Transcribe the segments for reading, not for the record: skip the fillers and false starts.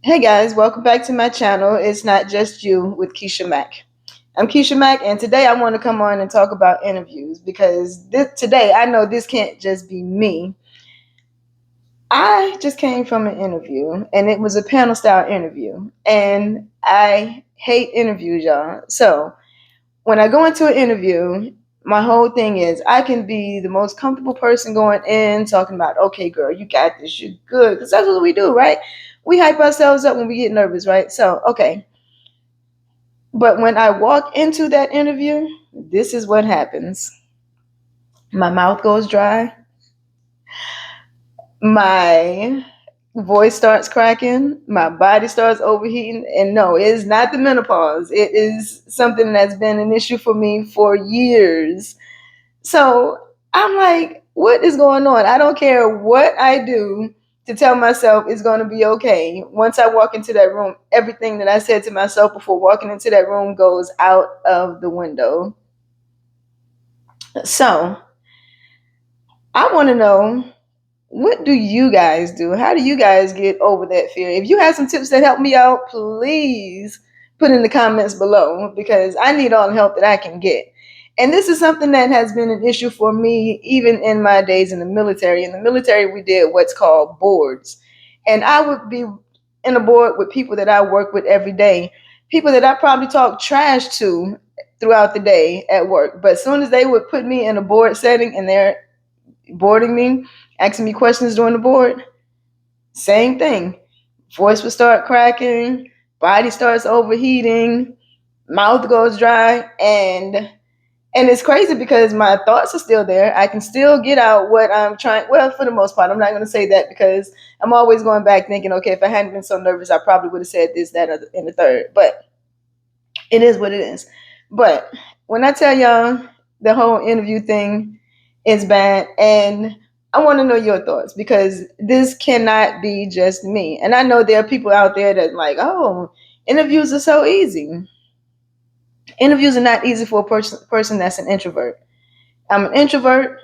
Hey guys, welcome back to my channel. It's not just you with Keisha Mack. I'm Keisha Mack, and today I want to come on and talk about interviews because today I know this can't just be me. I just came from an interview, and it was a panel style interview, and I hate interviews, y'all. So when I go into an interview, my whole thing is I can be the most comfortable person going in, talking about, okay, girl, you got this, you're good, because that's what we do, right? We hype ourselves up when we get nervous, right? So, okay. But when I walk into that interview, this is what happens. My mouth goes dry, my voice starts cracking, my body starts overheating, and no, it is not the menopause. It is something that's been an issue for me for years. So I'm like, what is going on? I don't care what I do to tell myself it's going to be okay. Once I walk into that room, everything that I said to myself before walking into that room goes out of the window. So I want to know, what do you guys do? How do you guys get over that fear? If you have some tips that help me out, please put in the comments below because I need all the help that I can get. And this is something that has been an issue for me even in my days in the military. In the military, we did what's called boards. And I would be in a board with people that I work with every day, people that I probably talk trash to throughout the day at work. But as soon as they would put me in a board setting and they're boarding me, asking me questions during the board, same thing. Voice would start cracking, body starts overheating, mouth goes dry, and it's crazy because my thoughts are still there. I can still get out what I'm trying. Well, for the most part, I'm not going to say that because I'm always going back thinking, okay, if I hadn't been so nervous, I probably would have said this, that, and the third. But it is what it is. But when I tell y'all the whole interview thing is bad, and I want to know your thoughts because this cannot be just me. And I know there are people out there that like, oh, interviews are so easy. Interviews are not easy for a person that's an introvert. I'm an introvert.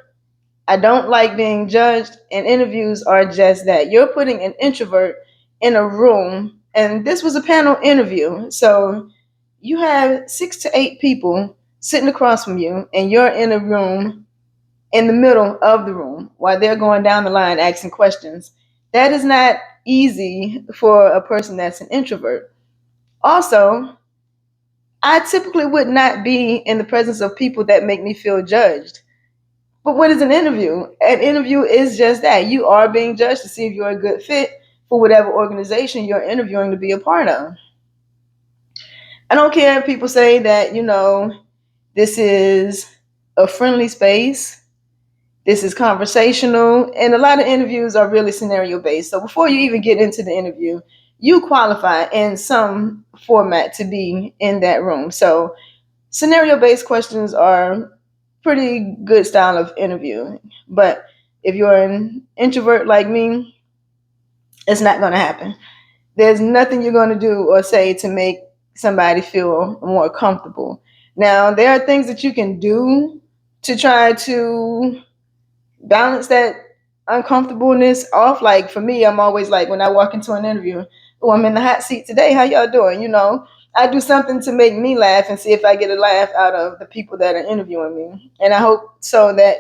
I don't like being judged, and interviews are just that. You're putting an introvert in a room, and this was a panel interview. So you have 6 to 8 people sitting across from you, and you're in a room in the middle of the room while they're going down the line asking questions. That is not easy for a person that's an introvert. Also, I typically would not be in the presence of people that make me feel judged. But what is an interview? An interview is just that. You are being judged to see if you're a good fit for whatever organization you're interviewing to be a part of. I don't care if people say that, this is a friendly space, this is conversational, and a lot of interviews are really scenario based. So before you even get into the interview, you qualify in some format to be in that room. So scenario based questions are pretty good style of interviewing. But if you're an introvert like me, it's not going to happen. There's nothing you're going to do or say to make somebody feel more comfortable. Now, there are things that you can do to try to balance that uncomfortableness off. Like for me, I'm always like when I walk into an interview, oh, I'm in the hot seat today. How y'all doing? I do something to make me laugh and see if I get a laugh out of the people that are interviewing me. And I hope so that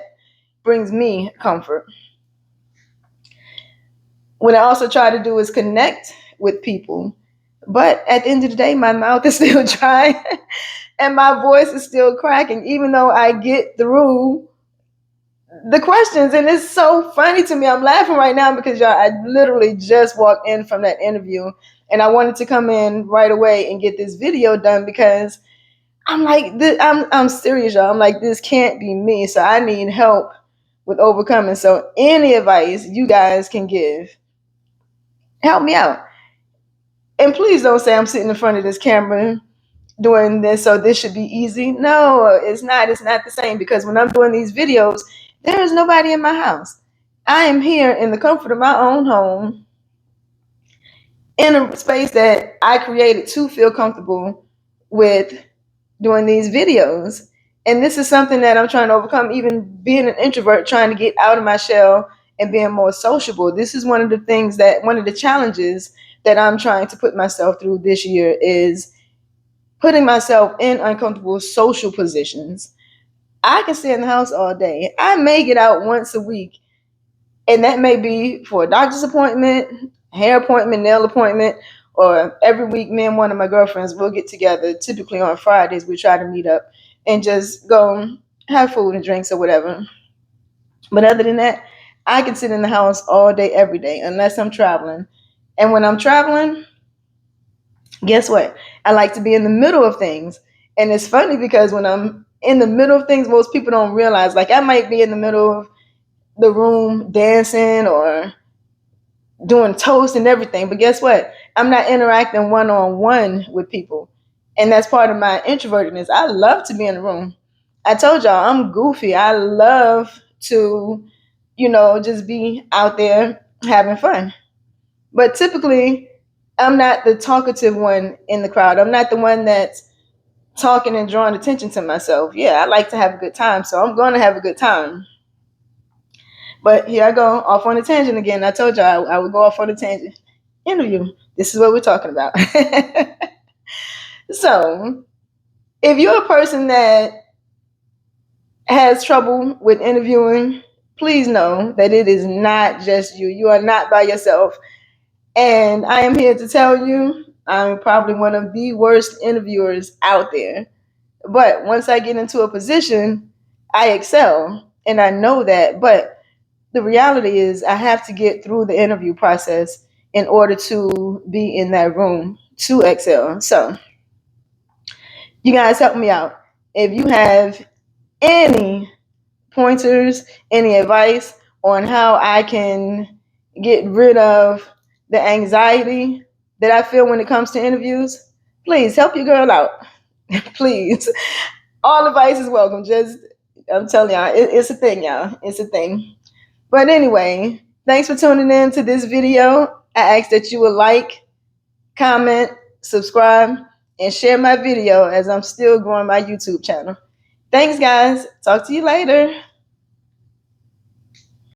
brings me comfort. What I also try to do is connect with people. But at the end of the day, my mouth is still dry and my voice is still cracking, even though I get through the questions. And it's so funny to me. I'm laughing right now because y'all, I literally just walked in from that interview and I wanted to come in right away and get this video done because I'm like, I'm serious, y'all. I'm like, this can't be me. So I need help with overcoming. So any advice you guys can give, help me out. And please don't say I'm sitting in front of this camera doing this, so this should be easy. No, it's not. It's not the same because when I'm doing these videos, there is nobody in my house. I am here in the comfort of my own home in a space that I created to feel comfortable with doing these videos. And this is something that I'm trying to overcome, even being an introvert, trying to get out of my shell and being more sociable. This is one of the challenges that I'm trying to put myself through this year is putting myself in uncomfortable social positions. I can stay in the house all day. I may get out once a week, and that may be for a doctor's appointment, hair appointment, nail appointment, or every week me and one of my girlfriends will get together. Typically on Fridays, we try to meet up and just go have food and drinks or whatever. But other than that, I can sit in the house all day, every day, unless I'm traveling. And when I'm traveling, guess what? I like to be in the middle of things. And it's funny because when I'm in the middle of things, most people don't realize. Like, I might be in the middle of the room dancing or doing toast and everything. But guess what? I'm not interacting one on one with people. And that's part of my introvertedness. I love to be in the room. I told y'all I'm goofy. I love to, just be out there having fun. But typically, I'm not the talkative one in the crowd. I'm not the one that's talking and drawing attention to myself. Yeah, I like to have a good time, so I'm going to have a good time. But here I go off on a tangent again. I told you I would go off on a tangent. Interview. This is what we're talking about. So, if you're a person that has trouble with interviewing, please know that it is not just you. You are not by yourself. And I am here to tell you, I'm probably one of the worst interviewers out there. But once I get into a position, I excel. And I know that. But the reality is, I have to get through the interview process in order to be in that room to excel. So, you guys help me out. If you have any pointers, any advice on how I can get rid of the anxiety that I feel when it comes to interviews, please help your girl out. Please. All advice is welcome. Just, I'm telling y'all, it's a thing, y'all. It's a thing. But anyway, thanks for tuning in to this video. I ask that you would like, comment, subscribe, and share my video as I'm still growing my YouTube channel. Thanks, guys. Talk to you later.